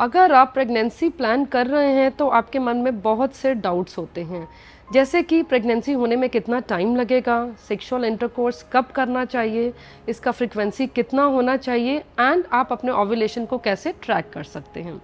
अगर आप pregnancy plan कर रहे हैं तो आपके मन में बहुत से डाउट्स होते हैं, जैसे कि प्रेगनेंसी होने में कितना टाइम लगेगा, सेक्सुअल इंटरकोर्स कब करना चाहिए, इसका फ्रीक्वेंसी कितना होना चाहिए एंड आप अपने ओव्यूलेशन को कैसे ट्रैक कर सकते हैं।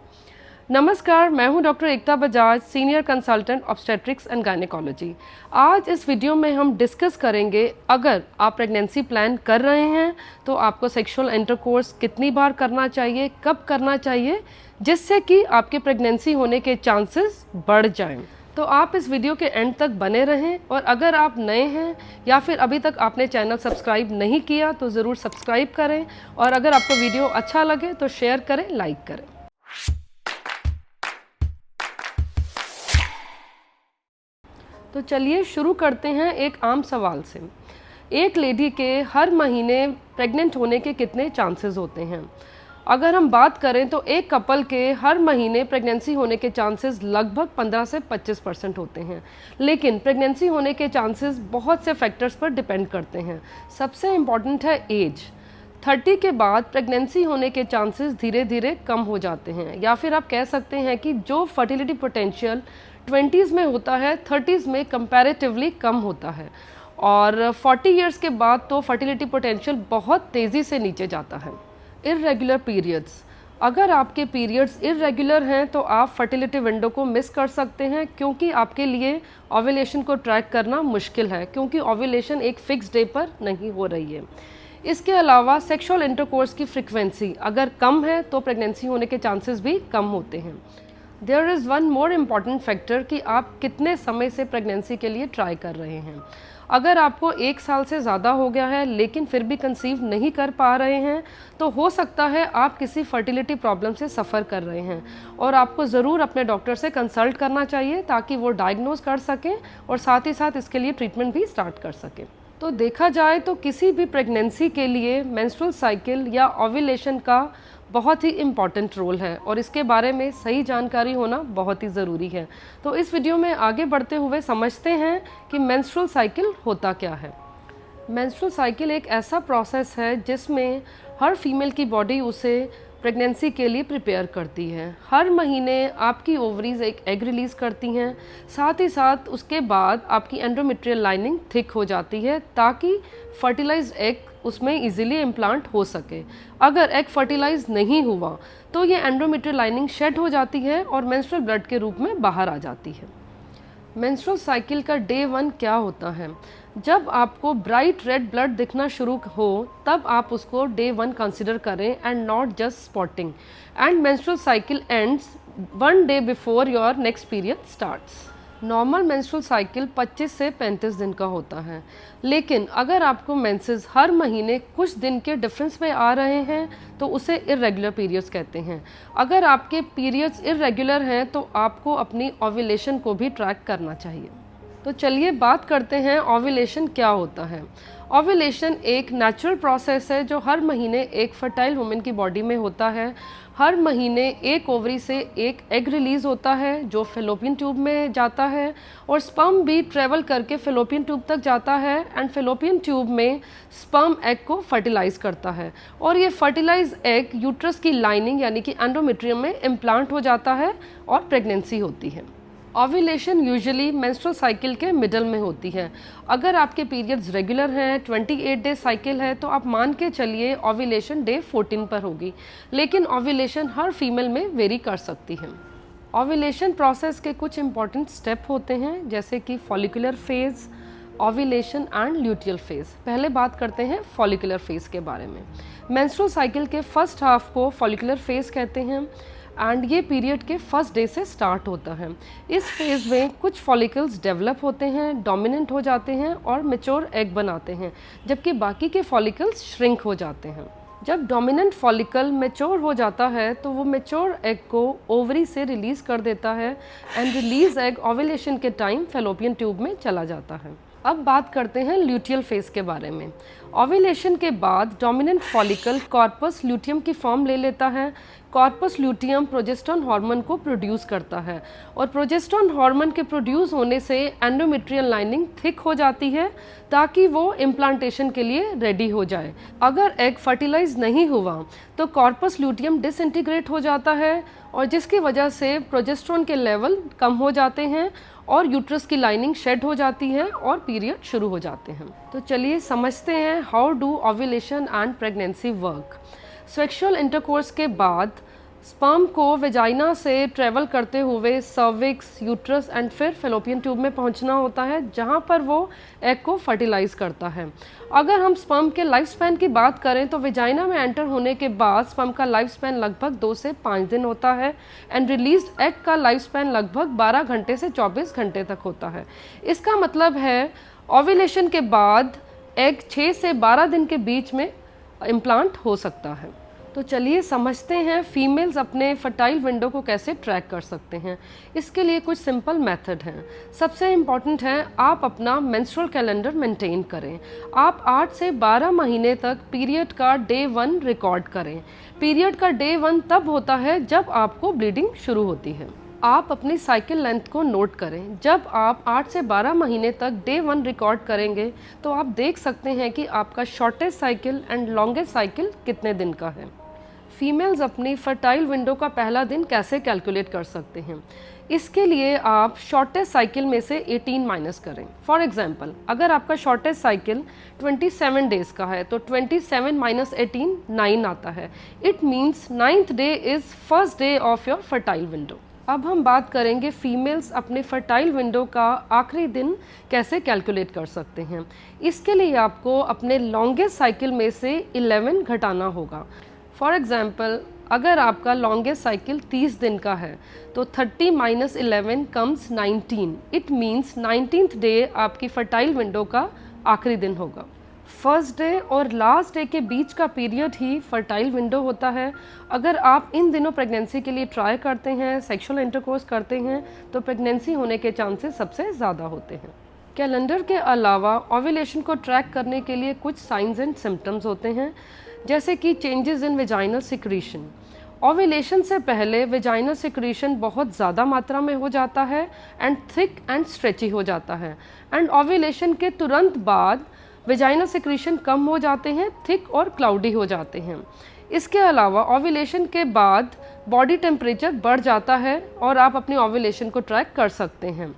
नमस्कार, मैं हूं doctor Ekta Bajaj, senior consultant obstetrics and gynaecology. आज इस वीडियो में हम डिस्कस करेंगे अगर आप प्रेगनेंसी प्लान कर रहे हैं तो आपको सेक्सुअल इंटरकोर्स कितनी बार करना चाहिए, कब करना चाहिए, जिससे कि आपके प्रेगनेंसी होने के चांसेस बढ़ जाएं। तो आप इस वीडियो के एंड तक बने रहें और अगर आप नए हैं या फिर अभी तक आपने चैनल सब्सक्राइब नहीं किया तो ज़रूर सब्सक्राइब करें और अगर आपको वीडियो अच्छा लगे तो शेयर करें, लाइक करें। तो चलिए शुरू करते हैं एक आम सवाल से। एक लेडी के हर महीने प्रेग्नेंट होने के कितने चांसेस होते हैं? अगर हम बात करें तो एक कपल के हर महीने प्रेगनेंसी होने के चांसेस लगभग 15 से 25% होते हैं, लेकिन प्रेगनेंसी होने के चांसेस बहुत से फैक्टर्स पर डिपेंड करते हैं। सबसे इम्पॉर्टेंट है एज। 30 के बाद प्रेगनेंसी होने के चांसेस धीरे धीरे कम हो जाते हैं, या फिर आप कह सकते हैं कि जो फर्टिलिटी पोटेंशियल 20s में होता है 30s में कंपैरेटिवली कम होता है, और 40 इयर्स के बाद तो फर्टिलिटी पोटेंशियल बहुत तेज़ी से नीचे जाता है। Irregular periods. अगर आपके पीरियड्स इर्रेगुलर हैं तो आप फर्टिलिटी विंडो को मिस कर सकते हैं, क्योंकि आपके लिए ओव्यूलेशन को ट्रैक करना मुश्किल है, क्योंकि ओव्यूलेशन एक फिक्स डे पर नहीं हो रही है। इसके अलावा सेक्सुअल इंटरकोर्स की फ्रिक्वेंसी अगर कम है तो प्रेगनेंसी होने के चांसेस भी कम होते हैं। There is one more important factor कि आप कितने समय से प्रेगनेंसी के लिए ट्राई कर रहे हैं। अगर आपको 1 साल से ज़्यादा हो गया है लेकिन फिर भी कंसीव नहीं कर पा रहे हैं तो हो सकता है आप किसी फर्टिलिटी प्रॉब्लम से सफ़र कर रहे हैं और आपको ज़रूर अपने डॉक्टर से कंसल्ट करना चाहिए ताकि वो डायग्नोज कर सकें और साथ ही साथ इसके लिए ट्रीटमेंट भी स्टार्ट कर सकें। तो देखा जाए तो किसी भी प्रेगनेंसी के लिए मेंस्ट्रुअल साइकिल या ओव्यूलेशन का बहुत ही इम्पॉर्टेंट रोल है और इसके बारे में सही जानकारी होना बहुत ही ज़रूरी है। तो इस वीडियो में आगे बढ़ते हुए समझते हैं कि मेंस्ट्रुअल साइकिल होता क्या है। मेंस्ट्रुअल साइकिल एक ऐसा प्रोसेस है जिसमें हर फीमेल की बॉडी उसे प्रेगनेंसी के लिए प्रिपेयर करती है। हर महीने आपकी ओवरीज एक एग रिलीज़ करती हैं, साथ ही साथ उसके बाद आपकी एंडोमेट्रियल लाइनिंग थिक हो जाती है ताकि फर्टिलाइज्ड एग उसमें इजीली इम्प्लांट हो सके। अगर एग फर्टिलाइज नहीं हुआ तो ये एंडोमेट्रियल लाइनिंग शेड हो जाती है और मेंस्ट्रुअल ब्लड के रूप में बाहर आ जाती है। मेंस्ट्रुअल साइकिल का डे 1 क्या होता है? जब आपको ब्राइट रेड ब्लड दिखना शुरू हो तब आप उसको डे 1 कंसिडर करें and not just spotting, and menstrual cycle ends 1 day before your next period starts. Normal menstrual cycle 25 से 35 दिन का होता है, लेकिन अगर आपको मेंसेस हर महीने कुछ दिन के डिफरेंस में आ रहे हैं तो उसे इर्रेगुलर पीरियड्स कहते हैं। अगर आपके पीरियड्स इर्रेगुलर हैं तो आपको अपनी ओव्यूलेशन को भी ट्रैक करना चाहिए। तो चलिए बात करते हैं ओव्यूलेशन क्या होता है। ओव्यूलेशन एक नेचुरल प्रोसेस है जो हर महीने एक फर्टाइल वुमेन की बॉडी में होता है। हर महीने एक ओवरी से एक एग रिलीज़ होता है जो फेलोपियन ट्यूब में जाता है और स्पर्म भी ट्रेवल करके फेलोपियन ट्यूब तक जाता है एंड फेलोपियन ट्यूब में स्पर्म एग को फर्टिलाइज करता है और ये फर्टिलाइज एग यूट्रस की लाइनिंग यानी कि एंडोमेट्रियम में इम्प्लांट हो जाता है और प्रेगनेंसी होती है। ओव्यूलेशन यूजुअली मेंस्ट्रुअल साइकिल के मिडल में होती है। अगर आपके पीरियड्स रेगुलर हैं, 28 डे साइकिल है, तो आप मान के चलिए ओव्यूलेशन डे 14 पर होगी, लेकिन ओव्यूलेशन हर फीमेल में वेरी कर सकती है। ओव्यूलेशन प्रोसेस के कुछ इंपॉर्टेंट स्टेप होते हैं जैसे कि follicular phase, ovulation and luteal phase. पहले बात करते हैं फॉलिकुलर फेज के बारे में। मेंस्ट्रुअल साइकिल के फर्स्ट हाफ को फॉलिकुलर फेज कहते हैं एंड ये पीरियड के फर्स्ट डे से स्टार्ट होता है। इस फेज़ में कुछ फॉलिकल्स डेवलप होते हैं, डोमिनेंट हो जाते हैं और मैच्योर एग बनाते हैं, जबकि बाकी के फॉलिकल्स श्रिंक हो जाते हैं। जब डोमिनेंट फॉलिकल मैच्योर हो जाता है तो वो मैच्योर एग को ओवरी से रिलीज़ कर देता है एंड रिलीज एग ओव्यूलेशन के टाइम फेलोपियन ट्यूब में चला जाता है। अब बात करते हैं ल्यूटियल फेज के बारे में। ओव्यूलेशन के बाद डोमिनेंट फॉलिकल कॉर्पस ल्यूटियम की फॉर्म ले लेता है। कॉर्पस ल्यूटियम प्रोजेस्टेरोन हार्मोन को प्रोड्यूस करता है और प्रोजेस्टेरोन हार्मोन के प्रोड्यूस होने से एंडोमेट्रियल लाइनिंग थिक हो जाती है ताकि वो इम्प्लांटेशन के लिए रेडी हो जाए। अगर एग फर्टिलाइज नहीं हुआ तो कॉर्पस ल्यूटियम डिसइंटीग्रेट हो जाता है और जिसकी वजह से प्रोजेस्टेरोन के लेवल कम हो जाते हैं और यूट्रस की लाइनिंग शेड हो जाती है और पीरियड शुरू हो जाते हैं। तो चलिए समझते हैं how do ovulation and pregnancy work. Sexual intercourse के बाद स्पर्म को वेजाइना से ट्रेवल करते हुए सर्विक्स, यूट्रस एंड फिर फैलोपियन ट्यूब में पहुंचना होता है जहां पर वो एग को फर्टिलाइज करता है। अगर हम स्पर्म के लाइफ स्पैन की बात करें तो वेजाइना में एंटर होने के बाद स्पर्म का लाइफ स्पैन लगभग 2 से 5 दिन होता है एंड रिलीज्ड एग का लाइफ स्पैन लगभग 12 घंटे से 24 घंटे तक होता है। इसका मतलब है ओव्यूलेशन के बाद एग 6 से 12 दिन के बीच में इम्प्लांट हो सकता है। तो चलिए समझते हैं फीमेल्स अपने फर्टाइल विंडो को कैसे ट्रैक कर सकते हैं। इसके लिए कुछ सिंपल मेथड हैं। सबसे इम्पॉर्टेंट है आप अपना मेंस्ट्रुअल कैलेंडर मेंटेन करें। आप 8 से 12 महीने तक पीरियड का डे 1 रिकॉर्ड करें। पीरियड का डे 1 तब होता है जब आपको ब्लीडिंग शुरू होती है। आप अपनी साइकिल लेंथ को नोट करें। जब आप 8 से 12 महीने तक डे 1 रिकॉर्ड करेंगे तो आप देख सकते हैं कि आपका shortest cycle and longest cycle कितने दिन का है। फीमेल्स अपनी फर्टाइल विंडो का पहला दिन कैसे कैलकुलेट कर सकते हैं? इसके लिए आप शॉर्टेस्ट साइकिल में से 18 माइनस करें। फॉर एग्जांपल, अगर आपका शॉर्टेस्ट साइकिल 27 डेज़ का है तो 27 माइनस 18 9 आता है। It means 9th day is first day of your fertile window. अब हम बात करेंगे फीमेल्स अपने फर्टाइल विंडो का आखिरी दिन कैसे कैलकुलेट कर सकते हैं। इसके लिए आपको अपने लॉन्गेस्ट साइकिल में से 11 घटाना होगा। फॉर एग्ज़ाम्पल, अगर आपका लॉन्गेस्ट साइकिल 30 दिन का है तो 30 minus 11 comes 19। It means 19th day आपकी फर्टाइल विंडो का आखिरी दिन होगा। फर्स्ट डे और लास्ट डे के बीच का पीरियड ही फर्टाइल विंडो होता है। अगर आप इन दिनों प्रेगनेंसी के लिए ट्राई करते हैं, सेक्सुअल इंटरकोर्स करते हैं तो प्रेगनेंसी होने के चांसेस सबसे ज़्यादा होते हैं। कैलेंडर के अलावा ओव्यूलेशन को ट्रैक करने के लिए कुछ साइंस एंड सिम्टम्स होते हैं, जैसे कि changes in vaginal secretion. Ovulation से पहले वेजाइनल सिक्रीशन बहुत ज़्यादा मात्रा में हो जाता है एंड थिक एंड स्ट्रेची हो जाता है एंड ओव्यूलेशन के तुरंत बाद वेजाइनल सिक्रीशन कम हो जाते हैं, थिक और क्लाउडी हो जाते हैं। इसके अलावा ओव्यूलेशन के बाद बॉडी टेम्परेचर बढ़ जाता है और आप अपनी ओव्यूलेशन को ट्रैक कर सकते हैं।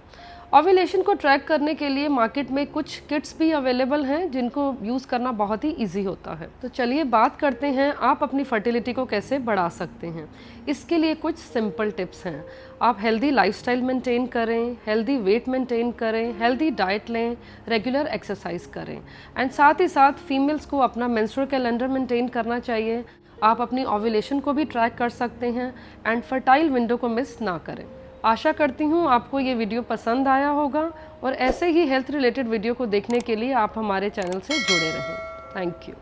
ओव्यूलेशन को ट्रैक करने के लिए मार्केट में कुछ किट्स भी अवेलेबल हैं जिनको यूज़ करना बहुत ही इजी होता है। तो चलिए बात करते हैं आप अपनी फर्टिलिटी को कैसे बढ़ा सकते हैं। इसके लिए कुछ सिंपल टिप्स हैं। आप हेल्दी लाइफस्टाइल मेंटेन करें, हेल्दी वेट मेंटेन करें, हेल्दी डाइट लें, रेगुलर एक्सरसाइज करें एंड साथ ही साथ फीमेल्स को अपना मेंस्ट्रुअल कैलेंडर मेंटेन करना चाहिए। आप अपनी ओव्यूलेशन को भी ट्रैक कर सकते हैं एंड फर्टाइल विंडो को मिस ना करें। आशा करती हूँ आपको ये वीडियो पसंद आया होगा और ऐसे ही हेल्थ रिलेटेड वीडियो को देखने के लिए आप हमारे चैनल से जुड़े रहें। Thank you.